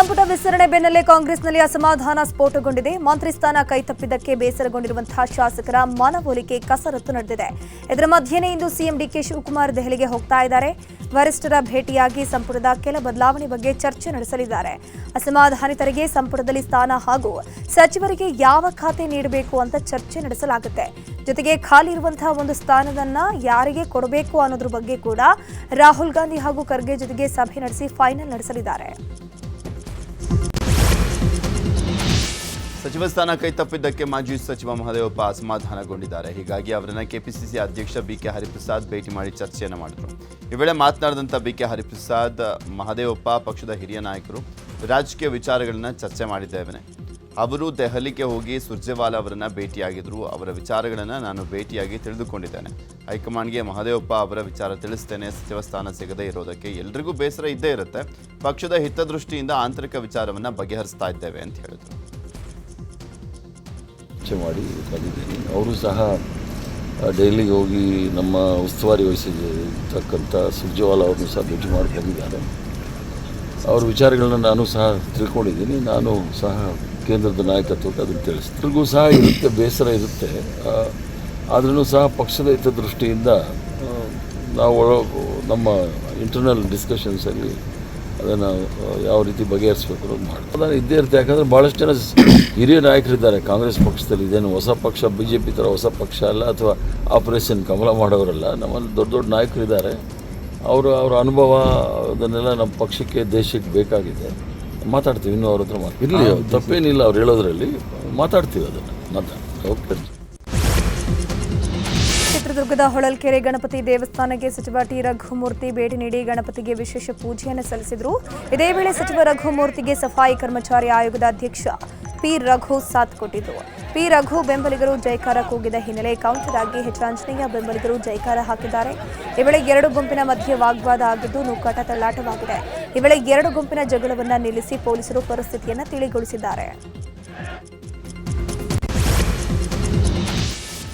ಸಂಪುಟ ವಿಸ್ತರಣೆ ಬೆನ್ನಲ್ಲೇ ಕಾಂಗ್ರೆಸ್ನಲ್ಲಿ ಅಸಮಾಧಾನ ಸ್ಫೋಟಗೊಂಡಿದೆ. ಮಂತ್ರಿ ಸ್ಥಾನ ಕೈತಪ್ಪಿದ್ದಕ್ಕೆ ಬೇಸರಗೊಂಡಿರುವಂತಹ ಶಾಸಕರ ಮನವೊಲಿಕೆ ಕಸರತ್ತು ನಡೆದಿದೆ. ಇದರ ಮಧ್ಯೆನೇ ಇಂದು ಸಿಎಂ ಡಿಕೆ ಶಿವಕುಮಾರ್ ದೆಹಲಿಗೆ ಹೋಗ್ತಾ ಇದ್ದಾರೆ. ವರಿಷ್ಠರ ಭೇಟಿಯಾಗಿ ಸಂಪುಟದ ಕೆಲ ಬದಲಾವಣೆ ಬಗ್ಗೆ ಚರ್ಚೆ ನಡೆಸಲಿದ್ದಾರೆ. ಅಸಮಾಧಾನಿತರಿಗೆ ಸಂಪುಟದಲ್ಲಿ ಸ್ಥಾನ ಹಾಗೂ ಸಚಿವರಿಗೆ ಯಾವ ಖಾತೆ ನೀಡಬೇಕು ಅಂತ ಚರ್ಚೆ ನಡೆಸಲಾಗುತ್ತೆ. ಜೊತೆಗೆ ಖಾಲಿ ಇರುವಂತಹ ಒಂದು ಸ್ಥಾನದನ್ನ ಯಾರಿಗೆ ಕೊಡಬೇಕು ಅನ್ನೋದ್ರ ಬಗ್ಗೆ ಕೂಡ ರಾಹುಲ್ ಗಾಂಧಿ ಹಾಗೂ ಖರ್ಗೆ ಜೊತೆಗೆ ಸಭೆ ನಡೆಸಿ ಫೈನಲ್ ನಡೆಸಲಿದ್ದಾರೆ. ಸಚಿವ ಸ್ಥಾನ ಕೈತಪ್ಪಿದ್ದಕ್ಕೆ ಮಾಜಿ ಸಚಿವ ಮಹದೇವಪ್ಪ ಅಸಮಾಧಾನಗೊಂಡಿದ್ದಾರೆ. ಹೀಗಾಗಿ ಅವರನ್ನ ಕೆಪಿಸಿಸಿ ಅಧ್ಯಕ್ಷ ಬಿಕೆ ಹರಿಪ್ರಸಾದ್ ಭೇಟಿ ಮಾಡಿ ಚರ್ಚೆಯನ್ನು ಮಾಡಿದರು. ಈ ವೇಳೆ ಮಾತನಾಡಿದಂಥ ಬಿಕೆ ಹರಿಪ್ರಸಾದ್, ಮಹದೇವಪ್ಪ ಪಕ್ಷದ ಹಿರಿಯ ನಾಯಕರು, ರಾಜಕೀಯ ವಿಚಾರಗಳನ್ನ ಚರ್ಚೆ ಮಾಡಿದ್ದೇವೆ. ಅವರು ದೆಹಲಿಗೆ ಹೋಗಿ ಸುರ್ಜೇವಾಲಾ ಅವರನ್ನ ಭೇಟಿಯಾಗಿದ್ರು. ಅವರ ವಿಚಾರಗಳನ್ನು ನಾನು ಭೇಟಿಯಾಗಿ ತಿಳಿದುಕೊಂಡಿದ್ದೇನೆ. ಹೈಕಮಾಂಡ್ಗೆ ಮಹದೇವಪ್ಪ ಅವರ ವಿಚಾರ ತಿಳಿಸ್ತೇನೆ. ಸಚಿವ ಸ್ಥಾನ ಸಿಗದೇ ಇರೋದಕ್ಕೆ ಎಲ್ರಿಗೂ ಬೇಸರ ಇದ್ದೇ ಇರುತ್ತೆ. ಪಕ್ಷದ ಹಿತದೃಷ್ಟಿಯಿಂದ ಆಂತರಿಕ ವಿಚಾರವನ್ನು ಬಗೆಹರಿಸ್ತಾ ಇದ್ದೇವೆ ಅಂತ ಹೇಳಿದರು. ಮಾಡಿ ಬಂದಿದ್ದೀನಿ. ಅವರು ಸಹ ಡೈಲಿಗೆ ಹೋಗಿ ನಮ್ಮ ಉಸ್ತುವಾರಿ ವಹಿಸಿರ್ತಕ್ಕಂಥ ಸುರ್ಜೇವಾಲಾ ಅವ್ರನ್ನೂ ಸಹ ಭೇಟಿ ಮಾಡಿ ಬಂದಿದ್ದಾರೆ. ಅವ್ರ ವಿಚಾರಗಳನ್ನ ನಾನು ಸಹ ತಿಳ್ಕೊಂಡಿದ್ದೀನಿ. ನಾನು ಸಹ ಕೇಂದ್ರದ ನಾಯಕತ್ವಕ್ಕೆ ಅದನ್ನು ತಿಳಿಸ್ತೀನಿ. ಎಲ್ರಿಗೂ ಸಹ ಇರುತ್ತೆ, ಬೇಸರ ಇರುತ್ತೆ. ಆದ್ರೂ ಸಹ ಪಕ್ಷದ ಹಿತದೃಷ್ಟಿಯಿಂದ ನಾವು ನಮ್ಮ ಇಂಟರ್ನಲ್ ಡಿಸ್ಕಷನ್ಸಲ್ಲಿ ಅದನ್ನು ಯಾವ ರೀತಿ ಬಗೆಹರಿಸಬೇಕು ಅನ್ನೋದು ಮಾಡ್ತೀವಿ. ಅದನ್ನು ಇದ್ದೇ ಇರುತ್ತೆ. ಯಾಕಂದರೆ ಭಾಳಷ್ಟು ಜನ ಹಿರಿಯ ನಾಯಕರಿದ್ದಾರೆ ಕಾಂಗ್ರೆಸ್ ಪಕ್ಷದಲ್ಲಿ. ಇದೇನು ಹೊಸ ಪಕ್ಷ, ಬಿ ಜೆ ಪಿ ಥರ ಹೊಸ ಪಕ್ಷ ಅಲ್ಲ, ಅಥವಾ ಆಪರೇಷನ್ ಕಮಲ ಮಾಡೋರಲ್ಲ. ನಮ್ಮಲ್ಲಿ ದೊಡ್ಡ ದೊಡ್ಡ ನಾಯಕರಿದ್ದಾರೆ. ಅವರ ಅನುಭವ ಅದನ್ನೆಲ್ಲ ನಮ್ಮ ಪಕ್ಷಕ್ಕೆ, ದೇಶಕ್ಕೆ ಬೇಕಾಗಿದೆ. ಮಾತಾಡ್ತೀವಿ. ಇನ್ನೂ ಅವ್ರ ಹತ್ರ ಇರಲಿ, ತಪ್ಪೇನಿಲ್ಲ ಅವ್ರು ಹೇಳೋದ್ರಲ್ಲಿ. ಮಾತಾಡ್ತೀವಿ, ಅದನ್ನು ಹೋಗ್ತೀವಿ. ಚಿತ್ರದುರ್ಗದ ಹೊಳಲ್ಕೆರೆ ಗಣಪತಿ ದೇವಸ್ಥಾನಕ್ಕೆ ಸಚಿವ ಟಿ ರಘುಮೂರ್ತಿ ಭೇಟಿ ನೀಡಿ ಗಣಪತಿಗೆ ವಿಶೇಷ ಪೂಜೆಯನ್ನು ಸಲ್ಲಿಸಿದರು. ಇದೇ ವೇಳೆ ಸಚಿವ ರಘುಮೂರ್ತಿಗೆ ಸಫಾಯಿ ಕರ್ಮಚಾರಿ ಆಯೋಗದ ಅಧ್ಯಕ್ಷ ಪಿ ರಘು ಸಾಥ್ ಕೊಟ್ಟಿದ್ದು. ಪಿ ರಘು ಬೆಂಬಲಿಗರು ಜೈಕಾರ ಕೂಗಿದ ಹಿನ್ನೆಲೆ ಕೌಂಟರ್ ಆಗಿ ಆಂಜನೇಯ ಬೆಂಬಲಿಗರು ಜೈಕಾರ ಹಾಕಿದ್ದಾರೆ. ಈ ವೇಳೆ ಎರಡು ಗುಂಪಿನ ಮಧ್ಯೆ ವಾಗ್ವಾದ ಆಗಿದ್ದು ನೂಕಾಟ ತಳ್ಳಾಟವಾಗಿದೆ. ಈ ವೇಳೆ ಎರಡು ಗುಂಪಿನ ಜಗಳವನ್ನು ನಿಲ್ಲಿಸಿ ಪೊಲೀಸರು ಪರಿಸ್ಥಿತಿಯನ್ನು ತಿಳಿಗೊಳಿಸಿದ್ದಾರೆ.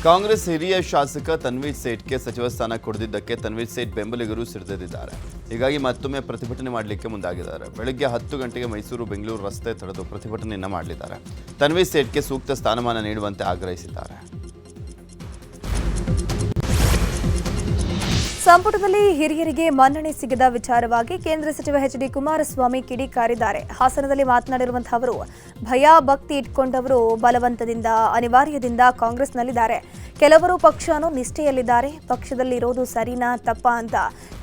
ಕಾಂಗ್ರೆಸ್ ಹಿರಿಯ ಶಾಸಕ ತನ್ವೀರ್ ಸೇಠ್ಗೆ ಸಚಿವ ಸ್ಥಾನ ಕೊಡದಿದ್ದಕ್ಕೆ ತನ್ವೀರ್ ಸೇಠ್ ಬೆಂಬಲಿಗರು ಸಿಡಿದಿದ್ದಾರೆ. ಹೀಗಾಗಿ ಮತ್ತೊಮ್ಮೆ ಪ್ರತಿಭಟನೆ ಮಾಡಲಿಕ್ಕೆ ಮುಂದಾಗಿದ್ದಾರೆ. ಬೆಳಗ್ಗೆ 10 ಗಂಟೆಗೆ ಮೈಸೂರು ಬೆಂಗಳೂರು ರಸ್ತೆ ತಡೆದು ಪ್ರತಿಭಟನೆಯನ್ನು ಮಾಡಲಿದ್ದಾರೆ. ತನ್ವೀರ್ ಸೇಠ್ಗೆ ಸೂಕ್ತ ಸ್ಥಾನಮಾನ ನೀಡುವಂತೆ ಆಗ್ರಹಿಸಿದ್ದಾರೆ. ಸಂಪುಟದಲ್ಲಿ ಹಿರಿಯರಿಗೆ ಮನ್ನಣೆ ಸಿಗದ ವಿಚಾರವಾಗಿ ಕೇಂದ್ರ ಸಚಿವ ಎಚ್ ಡಿ ಕುಮಾರಸ್ವಾಮಿ ಕಿಡಿಕಾರಿದ್ದಾರೆ. ಹಾಸನದಲ್ಲಿ ಮಾತನಾಡಿರುವಂತಹ ಅವರು, ಭಯ ಭಕ್ತಿ ಇಟ್ಕೊಂಡವರು ಬಲವಂತದಿಂದ, ಅನಿವಾರ್ಯದಿಂದ ಕಾಂಗ್ರೆಸ್ನಲ್ಲಿದ್ದಾರೆ. ಕೆಲವರು ಪಕ್ಷ ಅನ್ನೋ ನಿಷ್ಠೆಯಲ್ಲಿದ್ದಾರೆ. ಪಕ್ಷದಲ್ಲಿರೋದು ಸರಿನಾ ತಪ್ಪಾ ಅಂತ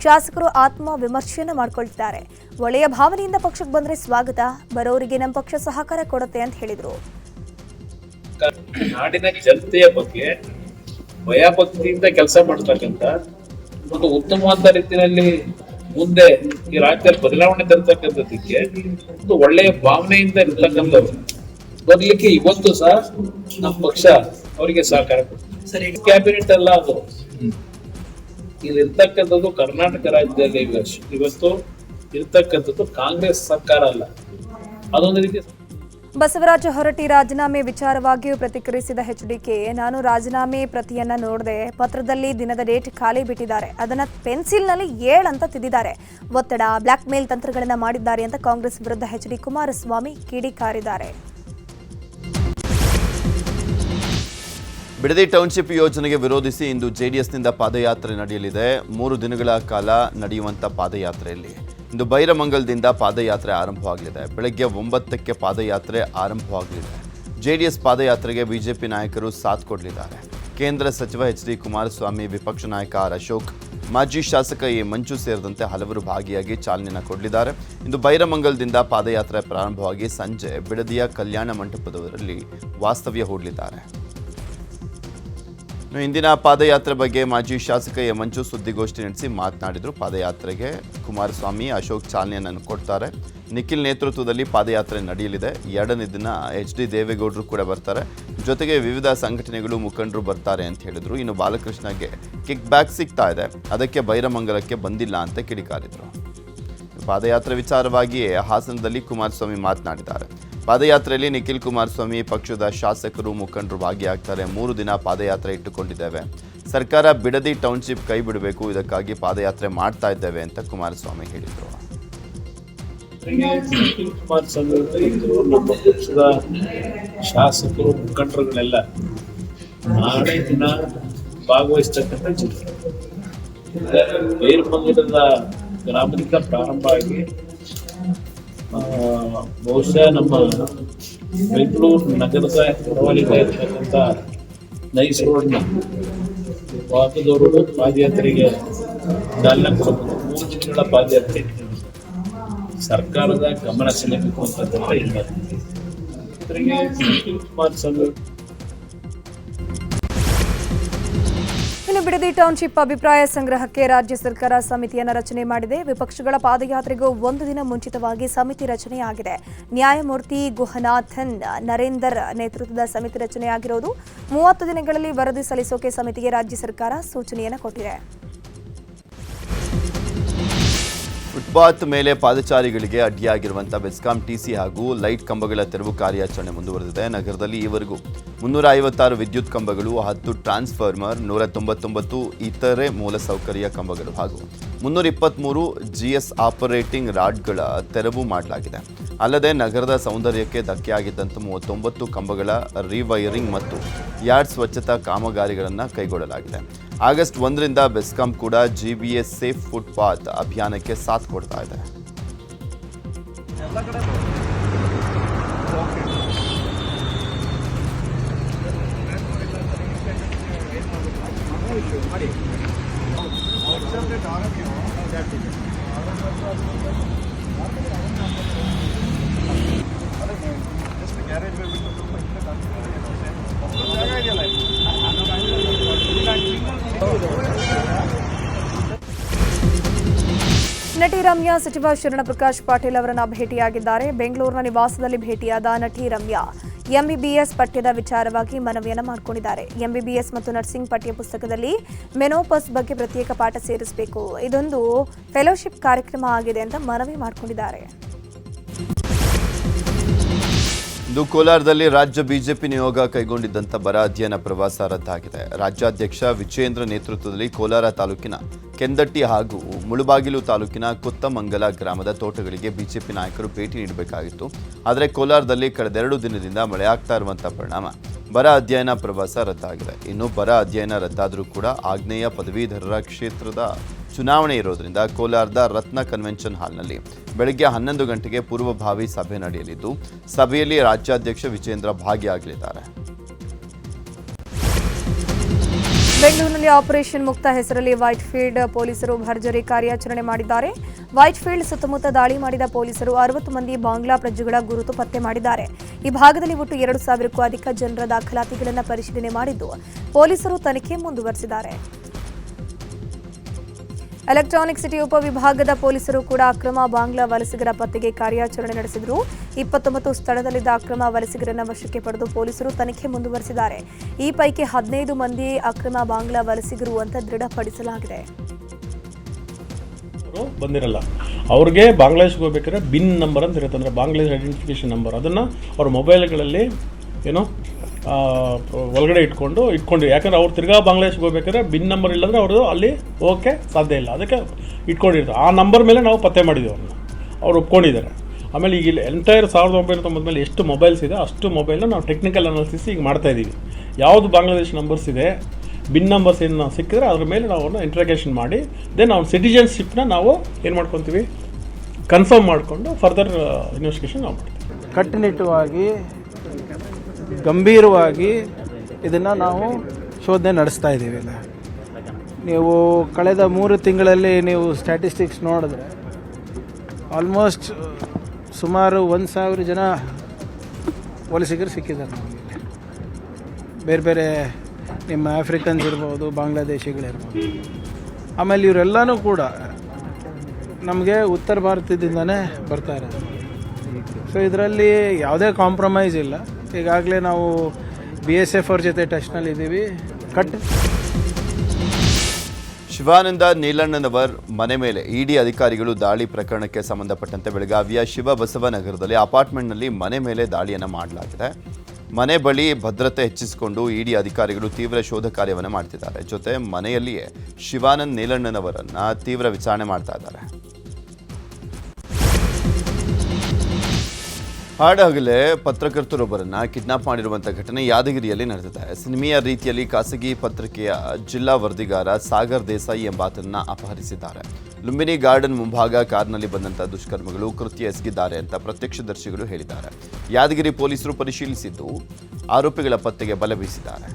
ಶಾಸಕರು ಆತ್ಮ ವಿಮರ್ಶೆಯನ್ನು ಮಾಡ್ಕೊಳ್ತಿದ್ದಾರೆ. ಒಳ್ಳೆಯ ಭಾವನೆಯಿಂದ ಪಕ್ಷಕ್ಕೆ ಬಂದ್ರೆ ಸ್ವಾಗತ, ಬರೋರಿಗೆ ನಮ್ಮ ಪಕ್ಷ ಸಹಕಾರ ಕೊಡುತ್ತೆ ಅಂತ ಹೇಳಿದ್ರು. ನಾಡಿನ ಜನತೆಯ ಬಗ್ಗೆ ಭಯಭಕ್ತಿಯಿಂದ ಕೆಲಸ ಮಾಡ್ತಕ್ಕಂಥ ಒಂದು ಉತ್ತಮವಾದ ರೀತಿಯಲ್ಲಿ ಮುಂದೆ ಈ ರಾಜ್ಯದಲ್ಲಿ ಬದಲಾವಣೆ ತರ್ತಕ್ಕಂಥದ್ದಕ್ಕೆ ಒಂದು ಒಳ್ಳೆಯ ಭಾವನೆಯಿಂದ ಇರ್ತಕ್ಕಂಥವ್ರು ಬರ್ಲಿಕ್ಕೆ ಇವತ್ತು ಸಹ ನಮ್ಮ ಪಕ್ಷ ಅವರಿಗೆ ಸಹಕಾರ ಕೊಡ್ತೀವಿ. ಕ್ಯಾಬಿನೆಟ್ ಅಲ್ಲ, ಅದು ಇಲ್ಲಿರ್ತಕ್ಕಂಥದ್ದು ಕರ್ನಾಟಕ ರಾಜ್ಯದಲ್ಲಿ ಇವತ್ತು ಇರ್ತಕ್ಕಂಥದ್ದು ಕಾಂಗ್ರೆಸ್ ಸರ್ಕಾರ ಅಲ್ಲ. ಅದೊಂದು ರೀತಿ. ಬಸವರಾಜ ಹೊರಟ್ಟಿ ರಾಜೀನಾಮೆ ವಿಚಾರವಾಗಿಯೂ ಪ್ರತಿಕ್ರಿಯಿಸಿದ ಎಚ್ಡಿಕೆ, ನಾನು ರಾಜೀನಾಮೆ ಪ್ರತಿಯನ್ನ ನೋಡಿದೆ. ಪತ್ರದಲ್ಲಿ ದಿನದ ಡೇಟ್ ಖಾಲಿ ಬಿಟ್ಟಿದ್ದಾರೆ. ಅದನ್ನ ಪೆನ್ಸಿಲ್ನಲ್ಲಿ 7 ಅಂತ ತಿದ್ದಿದ್ದಾರೆ. ಒತ್ತಡ, ಬ್ಲಾಕ್ ಮೇಲ್ ತಂತ್ರಗಳನ್ನ ಮಾಡಿದ್ದಾರೆ ಅಂತ ಕಾಂಗ್ರೆಸ್ ವಿರುದ್ಧ ಎಚ್ ಡಿ ಕುಮಾರಸ್ವಾಮಿ ಕಿಡಿಕಾರಿದ್ದಾರೆ. ಬಿಡದಿ ಟೌನ್ಶಿಪ್ ಯೋಜನೆಗೆ ವಿರೋಧಿಸಿ ಇಂದು ಜೆಡಿಎಸ್ನಿಂದ ಪಾದಯಾತ್ರೆ ನಡೆಯಲಿದೆ. 3 ದಿನಗಳ ಕಾಲ ನಡೆಯುವಂಥ ಪಾದಯಾತ್ರೆಯಲ್ಲಿ ಇಂದು ಬೈರಮಂಗಲದಿಂದ ಪಾದಯಾತ್ರೆ ಆರಂಭವಾಗಲಿದೆ. ಬೆಳಗ್ಗೆ 9ಕ್ಕೆ ಪಾದಯಾತ್ರೆ ಆರಂಭವಾಗಲಿದೆ. ಜೆಡಿಎಸ್ ಪಾದಯಾತ್ರೆಗೆ ಬಿಜೆಪಿ ನಾಯಕರು ಸಾಥ್ ಕೊಡಲಿದ್ದಾರೆ. ಕೇಂದ್ರ ಸಚಿವ ಎಚ್ ಡಿ ಕುಮಾರಸ್ವಾಮಿ, ವಿಪಕ್ಷ ನಾಯಕ ಆರ್ ಅಶೋಕ್, ಮಾಜಿ ಶಾಸಕ ಎ ಮಂಜು ಸೇರಿದಂತೆ ಹಲವರು ಭಾಗಿಯಾಗಿ ಚಾಲನೆಯನ್ನು ಕೊಡಲಿದ್ದಾರೆ. ಇಂದು ಬೈರಮಂಗಲದಿಂದ ಪಾದಯಾತ್ರೆ ಪ್ರಾರಂಭವಾಗಿ ಸಂಜೆ ಬಿಡದಿಯ ಕಲ್ಯಾಣ ಮಂಟಪದವರಲ್ಲಿ ವಾಸ್ತವ್ಯ ಹೂಡಲಿದ್ದಾರೆ. ಇಂದಿನ ಪಾದಯಾತ್ರೆ ಬಗ್ಗೆ ಮಾಜಿ ಶಾಸಕ ಎ ಮಂಜು ಸುದ್ದಿಗೋಷ್ಠಿ ನಡೆಸಿ ಮಾತನಾಡಿದರು. ಪಾದಯಾತ್ರೆಗೆ ಕುಮಾರಸ್ವಾಮಿ, ಅಶೋಕ್ ಚಾಲನೆಯನ್ನು ಕೊಡ್ತಾರೆ. ನಿಖಿಲ್ ನೇತೃತ್ವದಲ್ಲಿ ಪಾದಯಾತ್ರೆ ನಡೆಯಲಿದೆ. 2ನೇ ದಿನ ಎಚ್ ಡಿ ದೇವೇಗೌಡರು ಕೂಡ ಬರ್ತಾರೆ. ಜೊತೆಗೆ ವಿವಿಧ ಸಂಘಟನೆಗಳು, ಮುಖಂಡರು ಬರ್ತಾರೆ ಅಂತ ಹೇಳಿದರು. ಇನ್ನು ಬಾಲಕೃಷ್ಣಗೆ ಕಿಕ್ ಬ್ಯಾಕ್ ಸಿಗ್ತಾ ಇದೆ, ಅದಕ್ಕೆ ಬೈರಮಂಗಲಕ್ಕೆ ಬಂದಿಲ್ಲ ಅಂತ ಕಿಡಿಕಾರಿದರು. ಪಾದಯಾತ್ರೆ ವಿಚಾರವಾಗಿಯೇ ಹಾಸನದಲ್ಲಿ ಕುಮಾರಸ್ವಾಮಿ ಮಾತನಾಡಿದ್ದಾರೆ. ಪಾದಯಾತ್ರೆಯಲ್ಲಿ ನಿಖಿಲ್ ಕುಮಾರಸ್ವಾಮಿ, ಪಕ್ಷದ ಶಾಸಕರು, ಮುಖಂಡರು ಭಾಗಿಯಾಗ್ತಾರೆ. 3 ದಿನ ಪಾದಯಾತ್ರೆ ಇಟ್ಟುಕೊಂಡಿದ್ದೇವೆ. ಸರ್ಕಾರ ಬಿಡದಿ ಟೌನ್ಶಿಪ್ ಕೈ ಬಿಡಬೇಕು, ಇದಕ್ಕಾಗಿ ಪಾದಯಾತ್ರೆ ಮಾಡ್ತಾ ಇದ್ದೇವೆ ಅಂತ ಕುಮಾರಸ್ವಾಮಿ ಹೇಳಿದರು. ನಿಖಿಲ್ ಕುಮಾರಸ್ವಾಮಿ ಇದು ನಮ್ಮ ಪಕ್ಷದ ಶಾಸಕರು ಮುಖಂಡರುಗಳೆಲ್ಲ ನಾಳೆ ದಿನ ಭಾಗವಹಿಸ್ತಕ್ಕಂಥ ಜಿಲ್ಲೆ ಬೇರ್ಮಂಗಲದ ಗ್ರಾಮದಿಂದ ಪ್ರಾರಂಭ ಆಗಿ ಬಹುಶಃ ನಮ್ಮ ಬೆಂಗಳೂರು ನಗರದ ಹೊರವಲಯ ಇರತಕ್ಕಂಥ ನೈಸ್ ರೋಡ್ನ ವಾಹಕದವರು ಪಾದಯಾತ್ರೆಗೆ ಚಾಲನೆ ಕೊಡಬೇಕು. 3 ದಿನಗಳ ಪಾದಯಾತ್ರೆ ಸರ್ಕಾರದ ಗಮನ ಸೆಳೆಯಬೇಕು ಅಂತಂದ್ರೆ ಇಲ್ಲ. ನಿಖಿಲ್ ಕುಮಾರಸ್ವಾಮಿ ಇನ್ನು ಬಿಡದಿ ಟೌನ್ಶಿಪ್ ಅಭಿಪ್ರಾಯ ಸಂಗ್ರಹಕ್ಕೆ ರಾಜ್ಯ ಸರ್ಕಾರ ಸಮಿತಿಯನ್ನು ರಚನೆ ಮಾಡಿದೆ. ವಿಪಕ್ಷಗಳ ಪಾದಯಾತ್ರೆಗೂ 1 ದಿನ ಮುಂಚಿತವಾಗಿ ಸಮಿತಿ ರಚನೆಯಾಗಿದೆ. ನ್ಯಾಯಮೂರ್ತಿ ಗುಹನಾಥನ್ ನರೇಂದರ್ ನೇತೃತ್ವದ ಸಮಿತಿ ರಚನೆಯಾಗಿರುವುದು 30 ದಿನಗಳಲ್ಲಿ ವರದಿ ಸಲ್ಲಿಸೋಕೆ ಸಮಿತಿಗೆ ರಾಜ್ಯ ಸರ್ಕಾರ ಸೂಚನೆಯನ್ನು ಕೊಟ್ಟಿದೆ. ಫುಟ್ಪಾತ್ ಮೇಲೆ ಪಾದಚಾರಿಗಳಿಗೆ ಅಡ್ಡಿಯಾಗಿರುವಂಥ ಬೆಸ್ಕಾಂ ಟಿಸಿ ಹಾಗೂ ಲೈಟ್ ಕಂಬಗಳ ತೆರವು ಕಾರ್ಯಾಚರಣೆ ಮುಂದುವರೆದಿದೆ. ನಗರದಲ್ಲಿ ಈವರೆಗೂ 356 ವಿದ್ಯುತ್ ಕಂಬಗಳು, 10 ಟ್ರಾನ್ಸ್ಫಾರ್ಮರ್, 199 ಇತರೆ ಮೂಲಸೌಕರ್ಯ ಕಂಬಗಳು ಹಾಗೂ 323 GS ಆಪರೇಟಿಂಗ್ ರಾಡ್ಗಳ ತೆರವು ಮಾಡಲಾಗಿದೆ. ಅಲ್ಲದೆ ನಗರದ ಸೌಂದರ್ಯಕ್ಕೆ ಧಕ್ಕೆಯಾಗಿದ್ದಂಥ 39 ಕಂಬಗಳ ರಿವೈರಿಂಗ್ ಮತ್ತು ಯಾರ್ಡ್ ಸ್ವಚ್ಛತಾ ಕಾಮಗಾರಿಗಳನ್ನು ಕೈಗೊಳ್ಳಲಾಗಿದೆ. ಆಗಸ್ಟ್ 1ರಿಂದ ಬೆಸ್ಕಾಂ ಕೂಡ GBA ಸೇಫ್ ಫುಟ್ಪಾತ್ ಅಭಿಯಾನಕ್ಕೆ ಸಾಥ್ ಕೊಡ್ತಾ ಇದೆ. ನಟಿ ರಮ್ಯಾ ಸಚಿವ ಶರಣಪ್ರಕಾಶ್ ಪಾಟೀಲ್ ಅವರನ್ನ ಭೇಟಿಯಾಗಿದ್ದಾರೆ. ಬೆಂಗಳೂರಿನ ನಿವಾಸದಲ್ಲಿ ಭೇಟಿಯಾದ ನಟಿ ರಮ್ಯಾ MBBS ಪಠ್ಯದ ವಿಚಾರವಾಗಿ ಮನವಿಯನ್ನು ಮಾಡಿಕೊಂಡಿದ್ದಾರೆ. MBBS ಮತ್ತು ನರ್ಸಿಂಗ್ ಪಠ್ಯ ಪುಸ್ತಕದಲ್ಲಿ ಮೆನೋಪಸ್ ಬಗ್ಗೆ ಪ್ರತ್ಯೇಕ ಪಾಠ ಸೇರಿಸಬೇಕು, ಇದೊಂದು ಫೆಲೋಶಿಪ್ ಕಾರ್ಯಕ್ರಮ ಆಗಿದೆ ಅಂತ ಮನವಿ ಮಾಡಿಕೊಂಡಿದ್ದಾರೆ. ಇಂದು ಕೋಲಾರದಲ್ಲಿ ರಾಜ್ಯ ಬಿಜೆಪಿ ನಿಯೋಗ ಕೈಗೊಂಡಿದ್ದಂಥ ಬರ ಅಧ್ಯಯನ ಪ್ರವಾಸ ರದ್ದಾಗಿದೆ. ರಾಜ್ಯಾಧ್ಯಕ್ಷ ವಿಜೇಂದ್ರ ನೇತೃತ್ವದಲ್ಲಿ ಕೋಲಾರ ತಾಲೂಕಿನ ಕೆಂದಟ್ಟಿ ಹಾಗೂ ಮುಳುಬಾಗಿಲು ತಾಲೂಕಿನ ಕೊತ್ತಮಂಗಲ ಗ್ರಾಮದ ತೋಟಗಳಿಗೆ ಬಿಜೆಪಿ ನಾಯಕರು ಭೇಟಿ ನೀಡಬೇಕಾಗಿತ್ತು. ಆದರೆ ಕೋಲಾರದಲ್ಲಿ ಕಳೆದ 2 ದಿನದಿಂದ ಮಳೆಯಾಗ್ತಾ ಇರುವಂಥ ಪರಿಣಾಮ ಬರ ಅಧ್ಯಯನ ಪ್ರವಾಸ ರದ್ದಾಗಿದೆ. ಇನ್ನು ಬರ ಅಧ್ಯಯನ ರದ್ದಾದರೂ ಕೂಡ ಆಗ್ನೇಯ ಪದವೀಧರರ ಕ್ಷೇತ್ರದ ಚುನಾವಣೆ ಇರೋದ್ರಿಂದ ಕೋಲಾರದ ರತ್ನ ಕನ್ವೆನ್ಷನ್ ಹಾಲ್ನಲ್ಲಿ ಬೆಳಗ್ಗೆ 11 ಗಂಟೆಗೆ ಪೂರ್ವಭಾವಿ ಸಭೆ ನಡೆಯಲಿದ್ದು, ಸಭೆಯಲ್ಲಿ ರಾಜ್ಯಾಧ್ಯಕ್ಷ ವಿಜೇಂದ್ರ ಭಾಗಿಯಾಗಲಿದ್ದಾರೆ. ಬೆಂಗಳೂರಿನಲ್ಲಿ ಆಪರೇಷನ್ ಮುಕ್ತ ಹೆಸರಲ್ಲಿ ವೈಟ್ಫೀಲ್ಡ್ ಪೊಲೀಸರು ಭರ್ಜರಿ ಕಾರ್ಯಾಚರಣೆ ಮಾಡಿದ್ದಾರೆ. ವೈಟ್ಫೀಲ್ಡ್ ಸುತ್ತಮುತ್ತ ದಾಳಿ ಮಾಡಿದ ಪೊಲೀಸರು 60 ಮಂದಿ ಬಾಂಗ್ಲಾ ಪ್ರಜೆಗಳ ಗುರುತು ಪತ್ತೆ ಮಾಡಿದ್ದಾರೆ. ಈ ಭಾಗದಲ್ಲಿ ಒಟ್ಟು 2,000ಕ್ಕೂ ಅಧಿಕ ಜನರ ದಾಖಲಾತಿಗಳನ್ನು ಪರಿಶೀಲನೆ ಮಾಡಿದ್ದು ಪೊಲೀಸರು ತನಿಖೆ ಮುಂದುವರೆಸಿದ್ದಾರೆ. ಎಲೆಕ್ಟ್ರಾನಿಕ್ ಸಿಟಿ ಉಪವಿಭಾಗದ ಪೊಲೀಸರು ಕೂಡ ಅಕ್ರಮ ಬಾಂಗ್ಲಾ ವಲಸಿಗರ ಪತ್ತೆಗೆ ಕಾರ್ಯಾಚರಣೆ ನಡೆಸಿದರು. 29 ಸ್ಥಳದಲ್ಲಿದ್ದ ಅಕ್ರಮ ವಲಸಿಗರನ್ನು ವಶಕ್ಕೆ ಪಡೆದು ಪೊಲೀಸರು ತನಿಖೆ ಮುಂದುವರೆಸಿದ್ದಾರೆ. ಈ ಪೈಕಿ 15 ಮಂದಿ ಅಕ್ರಮ ಬಾಂಗ್ಲಾ ವಲಸಿಗರು ಅಂತ ದೃಢಪಡಿಸಲಾಗಿದೆ. ಬಂದಿರಲ್ಲ, ಅವ್ರಿಗೆ ಬಾಂಗ್ಲಾದೇಶಕ್ಕೆ ಹೋಗ್ಬೇಕಾದ್ರೆ ಬಿನ್ ನಂಬರ್ ಅಂತ ಇರುತ್ತೆ, ಅಂದರೆ ಬಾಂಗ್ಲಾದೇಶ್ ಐಡೆಂಟಿಫಿಕೇಶನ್ ನಂಬರ್. ಅದನ್ನು ಅವ್ರ ಮೊಬೈಲ್ಗಳಲ್ಲಿ ಏನೋ ಒಳಗಡೆ ಇಟ್ಕೊಂಡು ಯಾಕಂದರೆ ಅವ್ರು ತಿರ್ಗಾ ಬಾಂಗ್ಲಾದೇಶ್ಗೆ ಹೋಗ್ಬೇಕಾದ್ರೆ ಬಿನ್ ನಂಬರ್ ಇಲ್ಲಾಂದರೆ ಅವ್ರದ್ದು ಅಲ್ಲಿ ಹೋಗೋಕ್ಕೆ ಸಾಧ್ಯ ಇಲ್ಲ, ಅದಕ್ಕೆ ಇಟ್ಕೊಂಡಿರ್ತಾರೆ. ಆ ನಂಬರ್ ಮೇಲೆ ನಾವು ಪತ್ತೆ ಮಾಡಿದ್ದೀವಿ ಅವ್ರನ್ನ, ಅವ್ರು ಒಪ್ಕೊಂಡಿದ್ದಾರೆ. ಆಮೇಲೆ ಈಗ ಎಂಟೈರ್ 1990 ಮೇಲೆ ಎಷ್ಟು ಮೊಬೈಲ್ಸ್ ಇದೆ ಅಷ್ಟು ಮೊಬೈಲ್ನ ನಾವು ಟೆಕ್ನಿಕಲ್ ಅನಾಲಿಸಿಸ್ ಈಗ ಮಾಡ್ತಾಯಿದ್ದೀವಿ. ಯಾವುದು ಬಾಂಗ್ಲಾದೇಶ್ ನಂಬರ್ಸ್ ಇದೆ, ಬಿನ್ ನಂಬರ್ಸ್ ಏನು ನಾವು ಸಿಕ್ಕಿದ್ರೆ ಅದ್ರ ಮೇಲೆ ನಾವು ಅವ್ರನ್ನ ಇಂಟ್ರಾಗೇಷನ್ ಮಾಡಿ ದೆನ್ ಅವ್ನ ಸಿಟಿಜನ್ಶಿಪ್ನ ನಾವು ಏನು ಮಾಡ್ಕೊತೀವಿ, ಕನ್ಫರ್ಮ್ ಮಾಡಿಕೊಂಡು ಫರ್ದರ್ ಇನ್ವೆಸ್ಟಿಗೇಷನ್ ನಾವು ಮಾಡ್ತೀವಿ. ಕಟ್ಟುನಿಟ್ಟುವಾಗಿ ಗಂಭೀರವಾಗಿ ಇದನ್ನು ನಾವು ಶೋಧನೆ ನಡೆಸ್ತಾ ಇದ್ದೀವಿ. ನೀವು ಕಳೆದ 3 ತಿಂಗಳಲ್ಲಿ ನೀವು ಸ್ಟ್ಯಾಟಿಸ್ಟಿಕ್ಸ್ ನೋಡಿದ್ರೆ ಆಲ್ಮೋಸ್ಟ್ ಸುಮಾರು 1,000 ಜನ ವಲಸಿಗರು ಸಿಕ್ಕಿದ್ದಾರೆ ನಮಗೆ. ಬೇರೆ ಬೇರೆ ನಿಮ್ಮ ಆಫ್ರಿಕನ್ಸ್ ಇರ್ಬೋದು, ಬಾಂಗ್ಲಾದೇಶಿಗಳಿರ್ಬೋದು. ಆಮೇಲೆ ಇವರೆಲ್ಲನೂ ಕೂಡ ನಮಗೆ ಉತ್ತರ ಭಾರತದಿಂದನೇ ಬರ್ತಾ ಇರೋದು. ಸೊ ಇದರಲ್ಲಿ ಯಾವುದೇ ಕಾಂಪ್ರಮೈಸ್ ಇಲ್ಲ. ಈಗಾಗಲೇ ನಾವು BSF ಅವ್ರ ಜೊತೆ ಟಚ್ನಲ್ಲಿದ್ದೀವಿ. ಶಿವಾನಂದ ನೀಲಣ್ಣನವರ್ ಮನೆ ಮೇಲೆ ಇಡಿ ಅಧಿಕಾರಿಗಳು ದಾಳಿ ಪ್ರಕರಣಕ್ಕೆ ಸಂಬಂಧಪಟ್ಟಂತೆ ಬೆಳಗಾವಿಯ ಶಿವಬಸವನಗರದಲ್ಲಿ ಅಪಾರ್ಟ್ಮೆಂಟ್ನಲ್ಲಿ ಮನೆ ಮೇಲೆ ದಾಳಿಯನ್ನು ಮಾಡಲಾಗಿದೆ. ಮನೆ ಬಳಿ ಭದ್ರತೆ ಹೆಚ್ಚಿಸಿಕೊಂಡು ಇಡಿ ಅಧಿಕಾರಿಗಳು ತೀವ್ರ ಶೋಧ ಕಾರ್ಯವನ್ನು ಮಾಡ್ತಿದ್ದಾರೆ. ಜೊತೆ ಮನೆಯಲ್ಲಿಯೇ ಶಿವಾನಂದ್ ನೀಲಣ್ಣನವರನ್ನ ತೀವ್ರ ವಿಚಾರಣೆ ಮಾಡ್ತಾ ಇದ್ದಾರೆ. ಹಾಡಹಗಲೇ ಪತ್ರಕರ್ತರೊಬ್ಬರನ್ನ ಕಿಡ್ನಾಪ್ ಮಾಡಿರುವಂಥ ಘಟನೆ ಯಾದಗಿರಿಯಲ್ಲಿ ನಡೆದಿದೆ. ಸಿನಿಮೆಯ ರೀತಿಯಲ್ಲಿ ಖಾಸಗಿ ಪತ್ರಿಕೆಯ ಜಿಲ್ಲಾ ವರದಿಗಾರ ಸಾಗರ್ ದೇಸಾಯಿ ಎಂಬಾತನನ್ನ ಅಪಹರಿಸಿದ್ದಾರೆ. ಲುಂಬಿನಿ ಗಾರ್ಡನ್ ಮುಂಭಾಗ ಕಾರ್ನಲ್ಲಿ ಬಂದಂಥ ದುಷ್ಕರ್ಮಿಗಳು ಕೃತ್ಯ ಎಸಗಿದ್ದಾರೆ ಅಂತ ಪ್ರತ್ಯಕ್ಷದರ್ಶಿಗಳು ಹೇಳಿದ್ದಾರೆ. ಯಾದಗಿರಿ ಪೊಲೀಸರು ಪರಿಶೀಲಿಸಿದ್ದು ಆರೋಪಿಗಳ ಪತ್ತೆಗೆ ಬಲೆ ಬೀಸಿದ್ದಾರೆ.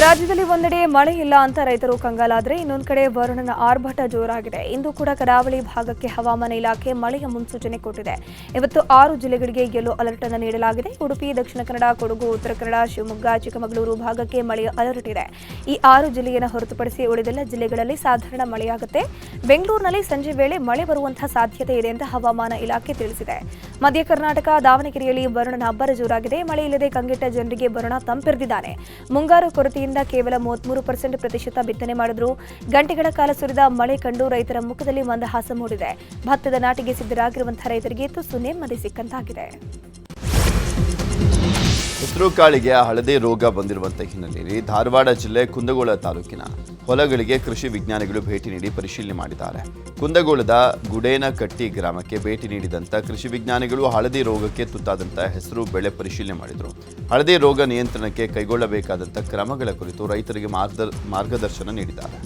ರಾಜ್ಯದಲ್ಲಿ ಒಂದೆಡೆ ಮಳೆ ಇಲ್ಲ ಅಂತ ರೈತರು ಕಂಗಾಲಾದರೆ ಇನ್ನೊಂದು ಕಡೆ ವರುಣನ ಆರ್ಭಟ ಜೋರಾಗಿದೆ. ಇಂದು ಕೂಡ ಕರಾವಳಿ ಭಾಗಕ್ಕೆ ಹವಾಮಾನ ಇಲಾಖೆ ಮಳೆಯ ಮುನ್ಸೂಚನೆ ಕೊಟ್ಟಿದೆ. ಇವತ್ತು 6 ಜಿಲ್ಲೆಗಳಿಗೆ ಯೆಲ್ಲೋ ಅಲರ್ಟ್ ಅನ್ನು ನೀಡಲಾಗಿದೆ. ಉಡುಪಿ, ದಕ್ಷಿಣ ಕನ್ನಡ, ಕೊಡಗು, ಉತ್ತರ ಕನ್ನಡ, ಶಿವಮೊಗ್ಗ, ಚಿಕ್ಕಮಗಳೂರು ಭಾಗಕ್ಕೆ ಮಳೆಯ ಅಲರ್ಟ್ ಇದೆ. ಈ 6 ಜಿಲ್ಲೆಯನ್ನು ಹೊರತುಪಡಿಸಿ ಉಳಿದೆಲ್ಲ ಜಿಲ್ಲೆಗಳಲ್ಲಿ ಸಾಧಾರಣ ಮಳೆಯಾಗುತ್ತೆ. ಬೆಂಗಳೂರಿನಲ್ಲಿ ಸಂಜೆ ವೇಳೆ ಮಳೆ ಬರುವಂತಹ ಸಾಧ್ಯತೆ ಇದೆ ಅಂತ ಹವಾಮಾನ ಇಲಾಖೆ ತಿಳಿಸಿದೆ. ಮಧ್ಯ ಕರ್ನಾಟಕ, ದಾವಣಗೆರೆಯಲ್ಲಿ ವರುಣನ ಅಬ್ಬರ ಜೋರಾಗಿದೆ. ಮಳೆ ಇಲ್ಲದೆ ಕಂಗೆಟ್ಟ ಜನರಿಗೆ ವರುಣ ತಂಪೆರೆದಿದ್ದಾನೆ. ಮುಂಗಾರು ಕೊರತೆಯಿಂದ ಕೇವಲ 33% ಬಿತ್ತನೆ ಮಾಡಿದ್ರು. ಗಂಟೆಗಳ ಕಾಲ ಸುರಿದ ಮಳೆ ಕಂಡು ರೈತರ ಮುಖದಲ್ಲಿ ಮಂದಹಾಸ ಮೂಡಿದೆ. ಭತ್ತದ ನಾಟಿಗೆ ಸಿದ್ಧರಾಗಿರುವಂತಹ ರೈತರಿಗೆ ತುಸು ನೆಮ್ಮದಿ ಸಿಕ್ಕಂತಾಗಿದೆ. ಹೆಸರು ಕಾಳಿಗೆ ಹಳದಿ ರೋಗ ಬಂದಿರುವಂಥ ಹಿನ್ನೆಲೆಯಲ್ಲಿ ಧಾರವಾಡ ಜಿಲ್ಲೆ ಕುಂದಗೋಳ ತಾಲೂಕಿನ ಹೊಲಗಳಿಗೆ ಕೃಷಿ ವಿಜ್ಞಾನಿಗಳು ಭೇಟಿ ನೀಡಿ ಪರಿಶೀಲನೆ ಮಾಡಿದ್ದಾರೆ. ಕುಂದಗೋಳದ ಗುಡೇನಕಟ್ಟಿ ಗ್ರಾಮಕ್ಕೆ ಭೇಟಿ ನೀಡಿದಂಥ ಕೃಷಿ ವಿಜ್ಞಾನಿಗಳು ಹಳದಿ ರೋಗಕ್ಕೆ ತುತ್ತಾದಂಥ ಹೆಸರು ಬೆಳೆ ಪರಿಶೀಲನೆ ಮಾಡಿದರು. ಹಳದಿ ರೋಗ ನಿಯಂತ್ರಣಕ್ಕೆ ಕೈಗೊಳ್ಳಬೇಕಾದಂಥ ಕ್ರಮಗಳ ಕುರಿತು ರೈತರಿಗೆ ಮಾರ್ಗದರ್ಶನ ನೀಡಿದ್ದಾರೆ.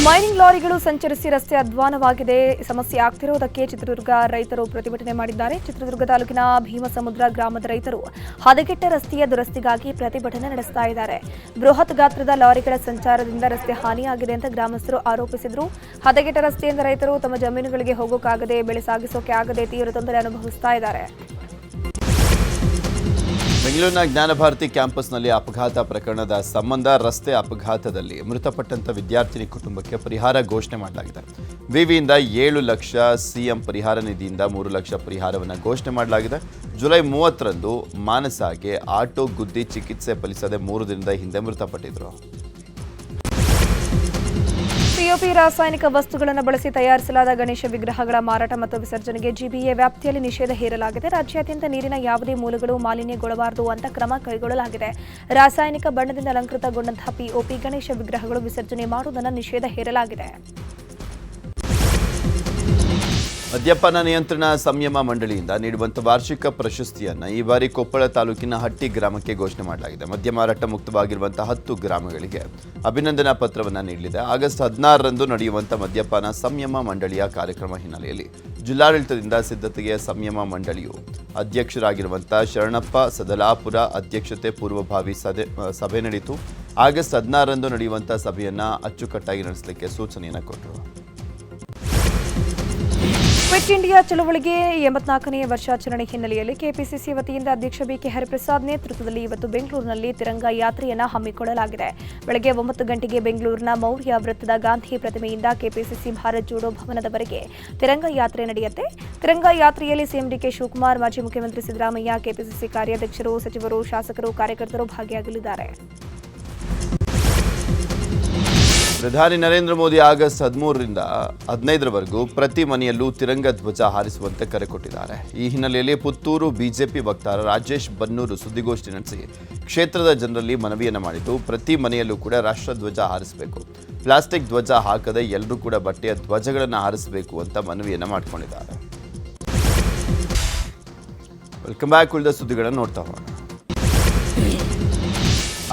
ಮೈನಿಂಗ್ ಲಾರಿಗಳು ಸಂಚರಿಸಿ ರಸ್ತೆ ಅಧ್ವಾನವಾಗಿದೆ. ಸಮಸ್ಯೆ ಆಗ್ತಿರೋದಕ್ಕೆ ಚಿತ್ರದುರ್ಗ ರೈತರು ಪ್ರತಿಭಟನೆ ಮಾಡಿದ್ದಾರೆ. ಚಿತ್ರದುರ್ಗ ತಾಲೂಕಿನ ಭೀಮಸಮುದ್ರ ಗ್ರಾಮದ ರೈತರು ಹದಗೆಟ್ಟ ರಸ್ತೆಯ ದುರಸ್ತಿಗಾಗಿ ಪ್ರತಿಭಟನೆ ನಡೆಸ್ತಾ ಇದ್ದಾರೆ. ಬೃಹತ್ ಗಾತ್ರದ ಲಾರಿಗಳ ಸಂಚಾರದಿಂದ ರಸ್ತೆ ಹಾನಿಯಾಗಿದೆ ಅಂತ ಗ್ರಾಮಸ್ಥರು ಆರೋಪಿಸಿದರು. ಹದಗೆಟ್ಟ ರಸ್ತೆಯಿಂದ ರೈತರು ತಮ್ಮ ಜಮೀನುಗಳಿಗೆ ಹೋಗೋಕ್ಕಾಗದೆ, ಬೆಳೆ ಸಾಗಿಸೋಕೆ ಆಗದೆ ತೀವ್ರ ತೊಂದರೆ ಅನುಭವಿಸ್ತಾ ಇದ್ದಾರೆ. ಬೆಂಗಳೂರಿನ ಜ್ಞಾನಭಾರತಿ ಕ್ಯಾಂಪಸ್ನಲ್ಲಿ ಅಪಘಾತ ಪ್ರಕರಣದ ಸಂಬಂಧ ರಸ್ತೆ ಅಪಘಾತದಲ್ಲಿ ಮೃತಪಟ್ಟಂತ ವಿದ್ಯಾರ್ಥಿನಿ ಕುಟುಂಬಕ್ಕೆ ಪರಿಹಾರ ಘೋಷಣೆ ಮಾಡಲಾಗಿದೆ. ವಿವಿಯಿಂದ 7 ಲಕ್ಷ, ಸಿಎಂ ಪರಿಹಾರ ನಿಧಿಯಿಂದ 3 ಲಕ್ಷ ಪರಿಹಾರವನ್ನು ಘೋಷಣೆ ಮಾಡಲಾಗಿದೆ. ಜುಲೈ 30ರಂದು ಮಾನಸಾಗೆ ಆಟೋ ಗುದ್ದಿ ಚಿಕಿತ್ಸೆ ಫಲಿಸದೆ 3 ದಿನದ ಹಿಂದೆ ಮೃತಪಟ್ಟಿದ್ದರು. ಪಿಒಪಿ ರಾಸಾಯನಿಕ ವಸ್ತುಗಳನ್ನು ಬಳಸಿ ತಯಾರಿಸಲಾದ ಗಣೇಶ ವಿಗ್ರಹಗಳ ಮಾರಾಟ ಮತ್ತು ವಿಸರ್ಜನೆಗೆ ಜಿಬಿಎ ವ್ಯಾಪ್ತಿಯಲ್ಲಿ ನಿಷೇಧ ಹೇರಲಾಗಿದೆ. ರಾಜ್ಯಾದ್ಯಂತ ನೀರಿನ ಯಾವುದೇ ಮೂಲಗಳು ಮಾಲಿನ್ಯಗೊಳ್ಳಬಾರದು ಅಂತ ಕ್ರಮ ಕೈಗೊಳ್ಳಲಾಗಿದೆ. ರಾಸಾಯನಿಕ ಬಣ್ಣದಿಂದ ಅಲಂಕೃತಗೊಂಡಂತಹ ಪಿಒಪಿ ಗಣೇಶ ವಿಗ್ರಹಗಳು ವಿಸರ್ಜನೆ ಮಾಡುವುದನ್ನು ನಿಷೇಧ ಹೇರಲಾಗಿದೆ. ಮದ್ಯಪಾನ ನಿಯಂತ್ರಣ ಸಂಯಮ ಮಂಡಳಿಯಿಂದ ನೀಡುವಂಥ ವಾರ್ಷಿಕ ಪ್ರಶಸ್ತಿಯನ್ನು ಈ ಬಾರಿ ಕೊಪ್ಪಳ ತಾಲೂಕಿನ ಹಟ್ಟಿ ಗ್ರಾಮಕ್ಕೆ ಘೋಷಣೆ ಮಾಡಲಾಗಿದೆ. ಮದ್ಯ ಮಾರಾಟ ಮುಕ್ತವಾಗಿರುವಂಥ 10 ಗ್ರಾಮಗಳಿಗೆ ಅಭಿನಂದನಾ ಪತ್ರವನ್ನು ನೀಡಲಿದೆ. ಆಗಸ್ಟ್ 16ರಂದು ನಡೆಯುವಂಥ ಮದ್ಯಪಾನ ಸಂಯಮ ಮಂಡಳಿಯ ಕಾರ್ಯಕ್ರಮ ಹಿನ್ನೆಲೆಯಲ್ಲಿ ಜಿಲ್ಲಾಡಳಿತದಿಂದ ಸಿದ್ಧತೆಗೆ ಸಂಯಮ ಮಂಡಳಿಯು ಅಧ್ಯಕ್ಷರಾಗಿರುವಂಥ ಶರಣಪ್ಪ ಸದಲಾಪುರ ಅಧ್ಯಕ್ಷತೆ ಪೂರ್ವಭಾವಿ ಸಭೆ ನಡೆಯಿತು. ಆಗಸ್ಟ್ 16ರಂದು ನಡೆಯುವಂಥ ಸಭೆಯನ್ನು ಅಚ್ಚುಕಟ್ಟಾಗಿ ನಡೆಸಲಿಕ್ಕೆ ಸೂಚನೆಯನ್ನು ಕೊಟ್ಟರು. ಕ್ವಿಟ್ ಇಂಡಿಯಾ ಚಳವಳಿಗೆ 84ನೇ ವರ್ಷಾಚರಣೆ ಹಿನ್ನೆಲೆಯಲ್ಲಿ ಕೆಪಿಸಿಸಿ ವತಿಯಿಂದ ಅಧ್ಯಕ್ಷ ಬಿಕೆ ಹರಿಪ್ರಸಾದ್ ನೇತೃತ್ವದಲ್ಲಿ ಇವತ್ತು ಬೆಂಗಳೂರಿನಲ್ಲಿ ತಿರಂಗ ಯಾತ್ರೆಯನ್ನು ಹಮ್ಮಿಕೊಳ್ಳಲಾಗಿದೆ. ಬೆಳಗ್ಗೆ 9 ಗಂಟೆಗೆ ಬೆಂಗಳೂರಿನ ಮೌರ್ಯ ವೃತ್ತದ ಗಾಂಧಿ ಪ್ರತಿಮೆಯಿಂದ ಕೆಪಿಸಿಸಿ ಭಾರತ್ ಜೋಡೋ ಭವನದವರೆಗೆ ತಿರಂಗ ಯಾತ್ರೆ ನಡೆಯುತ್ತೆ. ತಿರಂಗ ಯಾತ್ರೆಯಲ್ಲಿ ಸಿಎಂ ಡಿಕೆ ಶಿವಕುಮಾರ್, ಮಾಜಿ ಮುಖ್ಯಮಂತ್ರಿ ಸಿದ್ದರಾಮಯ್ಯ, ಕೆಪಿಸಿಸಿ ಕಾರ್ಯಾಧ್ಯಕ್ಷರು, ಸಚಿವರು, ಶಾಸಕರು, ಕಾರ್ಯಕರ್ತರು ಭಾಗಿಯಾಗಲಿದ್ದಾರೆ. ಪ್ರಧಾನಿ ನರೇಂದ್ರ ಮೋದಿ ಆಗಸ್ಟ್ 13ರಿಂದ 15ರವರೆಗೂ ಪ್ರತಿ ಮನೆಯಲ್ಲೂ ತಿರಂಗ ಧ್ವಜ ಹಾರಿಸುವಂತೆ ಕರೆ ಕೊಟ್ಟಿದ್ದಾರೆ. ಈ ಹಿನ್ನೆಲೆಯಲ್ಲಿ ಪುತ್ತೂರು ಬಿಜೆಪಿ ವಕ್ತಾರ ರಾಜೇಶ್ ಬನ್ನೂರು ಸುದ್ದಿಗೋಷ್ಠಿ ನಡೆಸಿ ಕ್ಷೇತ್ರದ ಜನರಲ್ಲಿ ಮನವಿಯನ್ನು ಮಾಡಿದ್ದು, ಪ್ರತಿ ಮನೆಯಲ್ಲೂ ಕೂಡ ರಾಷ್ಟ್ರಧ್ವಜ ಹಾರಿಸಬೇಕು, ಪ್ಲಾಸ್ಟಿಕ್ ಧ್ವಜ ಹಾಕದೆ ಎಲ್ಲರೂ ಕೂಡ ಬಟ್ಟೆಯ ಧ್ವಜಗಳನ್ನು ಹಾರಿಸಬೇಕು ಅಂತ ಮನವಿಯನ್ನು ಮಾಡಿಕೊಂಡಿದ್ದಾರೆ. Welcome back. ಉಳಿದ ಸುದ್ದಿಗಳನ್ನು ನೋಡ್ತಾ ಹೋಗೋಣ.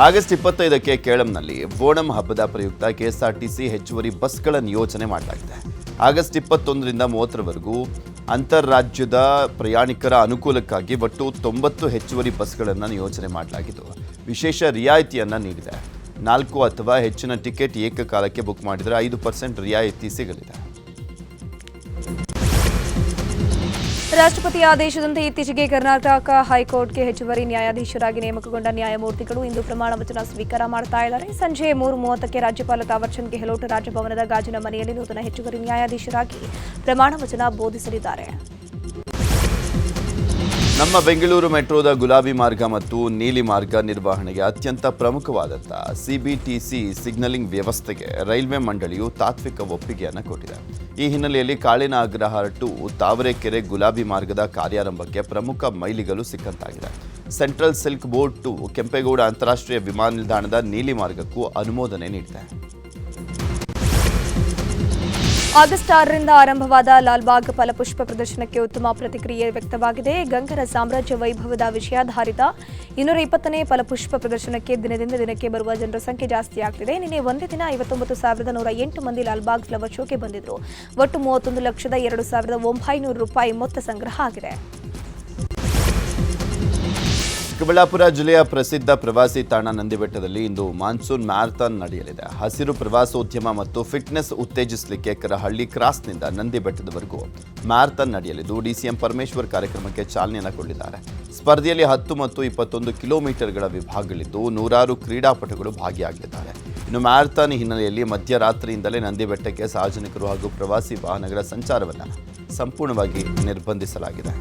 ಆಗಸ್ಟ್ 25ಕ್ಕೆ ಕೇಳಂನಲ್ಲಿ ಓಣಂ ಹಬ್ಬದ ಪ್ರಯುಕ್ತ ಕೆಎಸ್ಆರ್ಟಿಸಿ ಹೆಚ್ಚುವರಿ ಬಸ್ಗಳ ನಿಯೋಜನೆ ಮಾಡಲಾಗಿದೆ. ಆಗಸ್ಟ್ 21ರಿಂದ 30ರವರೆಗೂ ಅಂತಾರಾಜ್ಯದ ಪ್ರಯಾಣಿಕರ ಅನುಕೂಲಕ್ಕಾಗಿ ಒಟ್ಟು 90 ಹೆಚ್ಚುವರಿ ಬಸ್ಗಳನ್ನು ನಿಯೋಜನೆ ಮಾಡಲಾಗಿದ್ದು, ವಿಶೇಷ ರಿಯಾಯಿತಿಯನ್ನು ನೀಡಿದೆ. 4 ಅಥವಾ ಹೆಚ್ಚಿನ ಟಿಕೆಟ್ ಏಕಕಾಲಕ್ಕೆ ಬುಕ್ ಮಾಡಿದರೆ 5% ರಿಯಾಯಿತಿ ಸಿಗಲಿದೆ. ರಾಷ್ಟ್ರಪತಿ ಆದೇಶದಂತೆ ಇತ್ತೀಚೆಗೆ ಕರ್ನಾಟಕ ಹೈಕೋರ್ಟ್ಗೆ ಹೆಚ್ಚುವರಿ ನ್ಯಾಯಾಧೀಶರಾಗಿ ನೇಮಕಗೊಂಡ ನ್ಯಾಯಮೂರ್ತಿಗಳು ಇಂದು ಪ್ರಮಾಣ ವಚನ ಸ್ವೀಕಾರ ಮಾಡ್ತಾ ಇದ್ದಾರೆ. ಸಂಜೆ 3:30ಕ್ಕೆ ರಾಜ್ಯಪಾಲ ತಾವರ್ಚಂದ್ ಗೆಹ್ಲೋಟ್ ರಾಜಭವನದ ಗಾಜಿನ ಮನೆಯಲ್ಲಿ ನೂತನ ಹೆಚ್ಚುವರಿ ನ್ಯಾಯಾಧೀಶರಾಗಿ ಪ್ರಮಾಣ ವಚನ ಬೋಧಿಸಲಿದ್ದಾರೆ. ನಮ್ಮ ಬೆಂಗಳೂರು ಮೆಟ್ರೋದ ಗುಲಾಬಿ ಮಾರ್ಗ ಮತ್ತು ನೀಲಿ ಮಾರ್ಗ ನಿರ್ವಹಣೆಗೆ ಅತ್ಯಂತ ಪ್ರಮುಖವಾದಂಥ ಸಿಬಿಟಿಸಿ ಸಿಗ್ನಲಿಂಗ್ ವ್ಯವಸ್ಥೆಗೆ ರೈಲ್ವೆ ಮಂಡಳಿಯು ತಾತ್ವಿಕ ಒಪ್ಪಿಗೆಯನ್ನು ಕೊಟ್ಟಿದೆ. ಈ ಹಿನ್ನೆಲೆಯಲ್ಲಿ ಕಾಳಿನಾಗ್ರಹ ಟು ತಾವರೆಕೆರೆ ಗುಲಾಬಿ ಮಾರ್ಗದ ಕಾರ್ಯಾರಂಭಕ್ಕೆ ಪ್ರಮುಖ ಮೈಲಿಗಲ್ಲು ಸಿಕ್ಕಂತಾಗಿದೆ. Central silk board to Kempegowda ಅಂತಾರಾಷ್ಟ್ರೀಯ ವಿಮಾನ ನಿಲ್ದಾಣದ ನೀಲಿ ಮಾರ್ಗಕ್ಕೂ ಅನುಮೋದನೆ ನೀಡಿದೆ. ಆಗಸ್ಟ್ 6ರಿಂದ ಆರಂಭವಾದ ಲಾಲ್ಬಾಗ್ ಫಲಪುಷ್ಪ ಪ್ರದರ್ಶನಕ್ಕೆ ಉತ್ತಮ ಪ್ರತಿಕ್ರಿಯೆ ವ್ಯಕ್ತವಾಗಿದೆ. ಗಂಗರ ಸಾಮ್ರಾಜ್ಯ ವೈಭವದ ವಿಷಯಾಧಾರಿತ 220ನೇ ಫಲಪುಷ್ಪ ಪ್ರದರ್ಶನಕ್ಕೆ ದಿನದಿಂದ ದಿನಕ್ಕೆ ಬರುವ ಜನರ ಸಂಖ್ಯೆ ಜಾಸ್ತಿಯಾಗ್ತಿದೆ. ನಿನ್ನೆ ಒಂದೇ ದಿನ 59,108 ಮಂದಿ ಲಾಲ್ಬಾಗ್ ಫ್ಲವರ್ ಶೋಗೆ ಬಂದಿದ್ರು. ಒಟ್ಟು 31,02,900 ರೂಪಾಯಿ ಮೊತ್ತ ಸಂಗ್ರಹ ಆಗಿದೆ. ಚಿಕ್ಕಬಳ್ಳಾಪುರ ಜಿಲ್ಲೆಯ ಪ್ರಸಿದ್ಧ ಪ್ರವಾಸಿ ತಾಣ ನಂದಿಬೆಟ್ಟದಲ್ಲಿ ಇಂದು ಮಾನ್ಸೂನ್ ಮ್ಯಾರಥಾನ್ ನಡೆಯಲಿದೆ. ಹಸಿರು ಪ್ರವಾಸೋದ್ಯಮ ಮತ್ತು ಫಿಟ್ನೆಸ್ ಉತ್ತೇಜಿಸಲಿಕ್ಕೆ ಕರಹಳ್ಳಿ ಕ್ರಾಸ್ನಿಂದ ನಂದಿಬೆಟ್ಟದವರೆಗೂ ಮ್ಯಾರಥಾನ್ ನಡೆಯಲಿದ್ದು ಡಿಸಿಎಂ ಪರಮೇಶ್ವರ್ ಕಾರ್ಯಕ್ರಮಕ್ಕೆ ಚಾಲನೆಯನ್ನು ಕೊಟ್ಟಿದ್ದಾರೆ. ಸ್ಪರ್ಧೆಯಲ್ಲಿ 10 ಮತ್ತು 21 ಕಿಲೋಮೀಟರ್ಗಳ ವಿಭಾಗಗಳಿದ್ದು ನೂರಾರು ಕ್ರೀಡಾಪಟುಗಳು ಭಾಗಿಯಾಗಲಿದ್ದಾರೆ. ಇನ್ನು ಮ್ಯಾರಥಾನ್ ಹಿನ್ನೆಲೆಯಲ್ಲಿ ಮಧ್ಯರಾತ್ರಿಯಿಂದಲೇ ನಂದಿಬೆಟ್ಟಕ್ಕೆ ಸಾರ್ವಜನಿಕರು ಹಾಗೂ ಪ್ರವಾಸಿ ವಾಹನಗಳ ಸಂಚಾರವನ್ನು ಸಂಪೂರ್ಣವಾಗಿ ನಿರ್ಬಂಧಿಸಲಾಗಿದೆ.